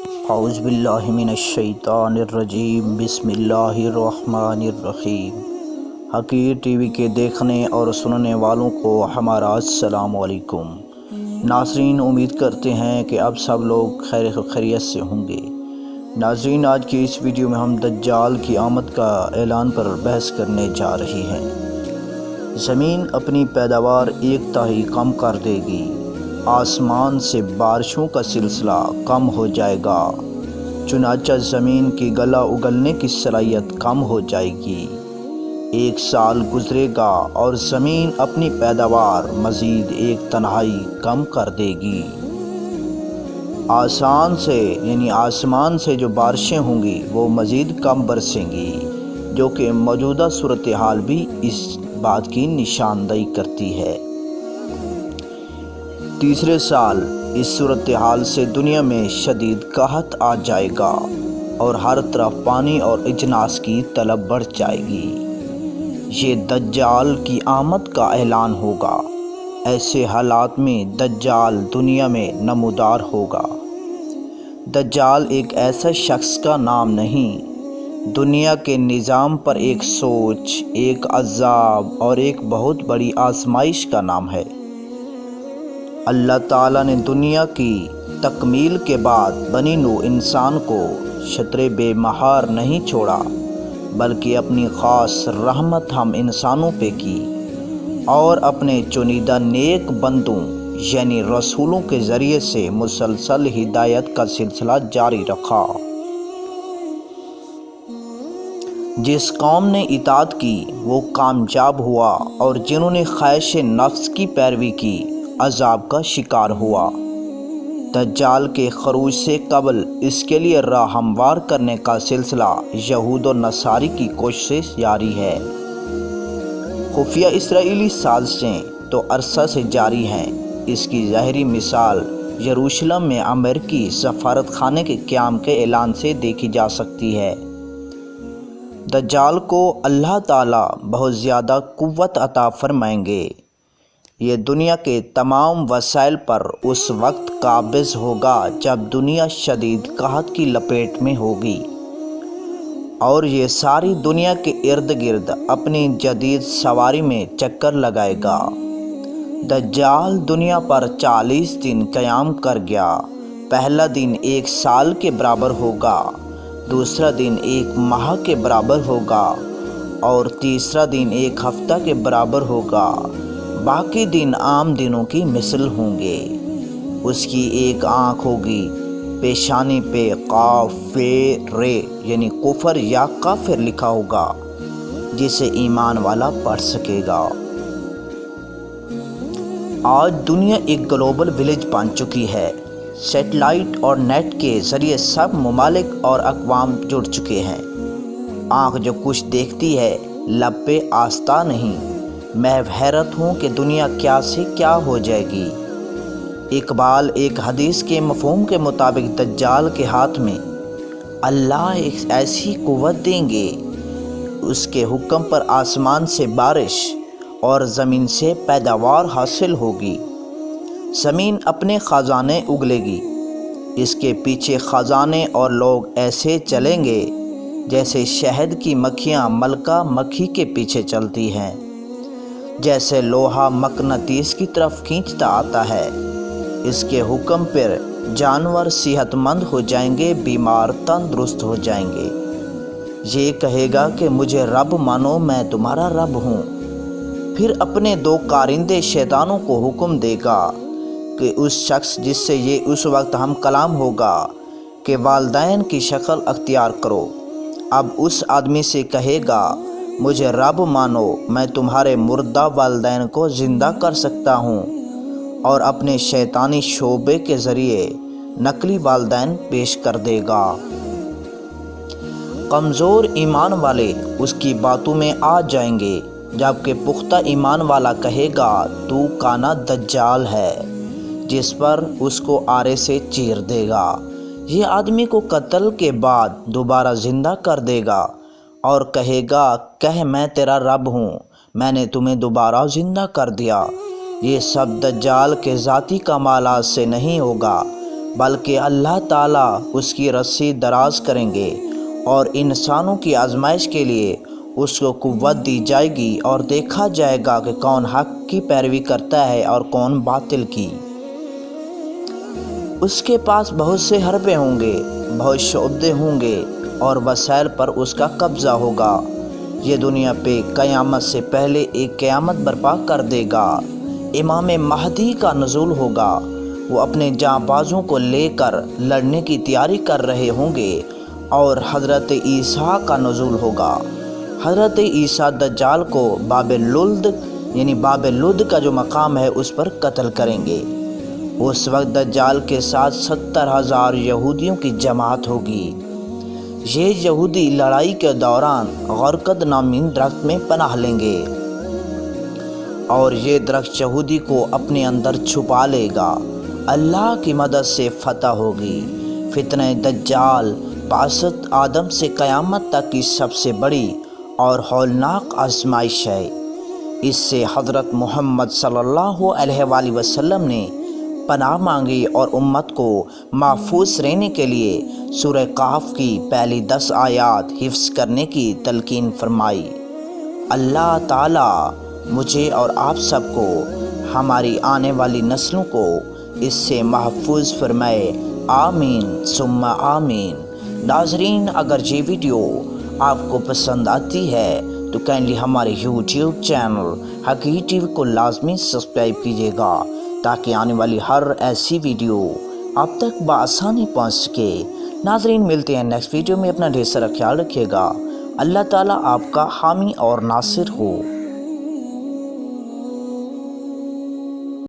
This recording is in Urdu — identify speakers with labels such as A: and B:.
A: اعوذ باللہ من الشیطان الرجیم، بسم اللہ الرحمن الرحیم۔ حقیر ٹی وی کے دیکھنے اور سننے والوں کو ہمارا السلام علیکم۔ ناظرین، امید کرتے ہیں کہ اب سب لوگ خیر و خیریت سے ہوں گے۔ ناظرین، آج کی اس ویڈیو میں ہم دجال کی آمد کا اعلان پر بحث کرنے جا رہے ہیں۔ زمین اپنی پیداوار 1/3 کم کر دے گی، آسمان سے بارشوں کا سلسلہ کم ہو جائے گا، چنانچہ زمین کی گلا اگلنے کی صلاحیت کم ہو جائے گی۔ 1 سال گزرے گا اور زمین اپنی پیداوار مزید 1/3 کم کر دے گی۔ آسمان سے جو بارشیں ہوں گی وہ مزید کم برسیں گی، جو کہ موجودہ صورتحال بھی اس بات کی نشاندہی کرتی ہے۔ تیسرے سال اس صورتحال سے دنیا میں شدید قحط آ جائے گا اور ہر طرف پانی اور اجناس کی طلب بڑھ جائے گی۔ یہ دجال کی آمد کا اعلان ہوگا۔ ایسے حالات میں دجال دنیا میں نمودار ہوگا۔ دجال ایک ایسا شخص کا نام نہیں، دنیا کے نظام پر ایک سوچ، ایک عذاب اور ایک بہت بڑی آزمائش کا نام ہے۔ اللہ تعالیٰ نے دنیا کی تکمیل کے بعد بنی نوع انسان کو شطر بے مہار نہیں چھوڑا، بلکہ اپنی خاص رحمت ہم انسانوں پہ کی اور اپنے چنیدہ نیک بندوں یعنی رسولوں کے ذریعے سے مسلسل ہدایت کا سلسلہ جاری رکھا۔ جس قوم نے اطاعت کی وہ کامیاب ہوا اور جنہوں نے خواہش نفس کی پیروی کی عذاب کا شکار ہوا۔ دجال کے خروج سے قبل اس کے لیے راہ ہموار کرنے کا سلسلہ یہود و نصاری کی کوشش جاری ہے۔ خفیہ اسرائیلی سازشیں تو عرصہ سے جاری ہیں۔ اس کی ظاہری مثال یروشلم میں امریکی سفارت خانے کے قیام کے اعلان سے دیکھی جا سکتی ہے۔ دجال کو اللہ تعالیٰ بہت زیادہ قوت عطا فرمائیں گے۔ یہ دنیا کے تمام وسائل پر اس وقت قابض ہوگا جب دنیا شدید قحط کی لپیٹ میں ہوگی، اور یہ ساری دنیا کے ارد گرد اپنی جدید سواری میں چکر لگائے گا۔ دجال دنیا پر 40 دن قیام کر گیا۔ پہلا دن 1 سال کے برابر ہوگا، دوسرا دن 1 ماہ کے برابر ہوگا اور تیسرا دن 1 ہفتہ کے برابر ہوگا۔ باقی دن عام دنوں کی مثل ہوں گے۔ اس کی ایک آنکھ ہوگی، پیشانی پہ قاف رے یعنی کفر یا کافر لکھا ہوگا، جسے ایمان والا پڑھ سکے گا۔ آج دنیا ایک گلوبل ولیج بن چکی ہے۔ سیٹلائٹ اور نیٹ کے ذریعے سب ممالک اور اقوام جڑ چکے ہیں۔ آنکھ جو کچھ دیکھتی ہے، لب پہ آستہ نہیں۔ میں حیرت ہوں کہ دنیا کیا سے کیا ہو جائے گی۔ اقبال ایک حدیث کے مفہوم کے مطابق دجال کے ہاتھ میں اللہ ایک ایسی قوت دیں گے، اس کے حکم پر آسمان سے بارش اور زمین سے پیداوار حاصل ہوگی۔ زمین اپنے خزانے اگلے گی، اس کے پیچھے خزانے اور لوگ ایسے چلیں گے جیسے شہد کی مکھیاں ملکہ مکھی کے پیچھے چلتی ہیں، جیسے لوہا مقناطیس کی طرف کھینچتا آتا ہے۔ اس کے حکم پر جانور صحت مند ہو جائیں گے، بیمار تندرست ہو جائیں گے۔ یہ کہے گا کہ مجھے رب مانو، میں تمہارا رب ہوں۔ پھر اپنے 2 کارندے شیطانوں کو حکم دے گا کہ اس شخص جس سے یہ اس وقت ہم کلام ہوگا کہ والدین کی شکل اختیار کرو، اب اس آدمی سے کہے گا مجھے رب مانو، میں تمہارے مردہ والدین کو زندہ کر سکتا ہوں، اور اپنے شیطانی شعبے کے ذریعے نقلی والدین پیش کر دے گا۔ کمزور ایمان والے اس کی باتوں میں آ جائیں گے، جبکہ پختہ ایمان والا کہے گا تو کانا دجال ہے، جس پر اس کو آرے سے چیر دے گا۔ یہ آدمی کو قتل کے بعد دوبارہ زندہ کر دے گا اور کہے گا کہ میں تیرا رب ہوں، میں نے تمہیں دوبارہ زندہ کر دیا۔ یہ سب دجال کے ذاتی کمالات سے نہیں ہوگا، بلکہ اللہ تعالیٰ اس کی رسی دراز کریں گے اور انسانوں کی آزمائش کے لیے اس کو قوت دی جائے گی، اور دیکھا جائے گا کہ کون حق کی پیروی کرتا ہے اور کون باطل کی۔ اس کے پاس بہت سے حربے ہوں گے، بہت شعبے ہوں گے اور وسائل پر اس کا قبضہ ہوگا۔ یہ دنیا پہ قیامت سے پہلے ایک قیامت برپا کر دے گا۔ امام مہدی کا نزول ہوگا، وہ اپنے جاں بازوں کو لے کر لڑنے کی تیاری کر رہے ہوں گے، اور حضرت عیسیٰ کا نزول ہوگا۔ حضرت عیسیٰ دجال کو باب لد یعنی باب لد کا جو مقام ہے اس پر قتل کریں گے۔ اس وقت دجال کے ساتھ 70,000 یہودیوں کی جماعت ہوگی۔ یہ یہودی لڑائی کے دوران غرقد نامی درخت میں پناہ لیں گے، اور یہ درخت یہودی کو اپنے اندر چھپا لے گا۔ اللہ کی مدد سے فتح ہوگی۔ فتنہ دجال بعثت آدم سے قیامت تک کی سب سے بڑی اور ہولناک آزمائش ہے۔ اس سے حضرت محمد صلی اللہ علیہ وآلہ وسلم نے پناہ مانگی اور امت کو محفوظ رہنے کے لیے سورہ کہف کی پہلی 10 آیات حفظ کرنے کی تلقین فرمائی۔ اللہ تعالیٰ مجھے اور آپ سب کو، ہماری آنے والی نسلوں کو اس سے محفوظ فرمائے، آمین ثم آمین۔ ناظرین، اگر یہ ویڈیو آپ کو پسند آتی ہے تو کائنڈلی ہمارے یوٹیوب چینل حقیقی ٹی وی کو لازمی سبسکرائب کیجیے گا، تاکہ آنے والی ہر ایسی ویڈیو آپ تک بآسانی پہنچ سکے۔ ناظرین، ملتے ہیں نیکسٹ ویڈیو میں، اپنا ڈھیر سارا خیال رکھیے گا۔ اللہ تعالیٰ آپ کا حامی اور ناصر ہو۔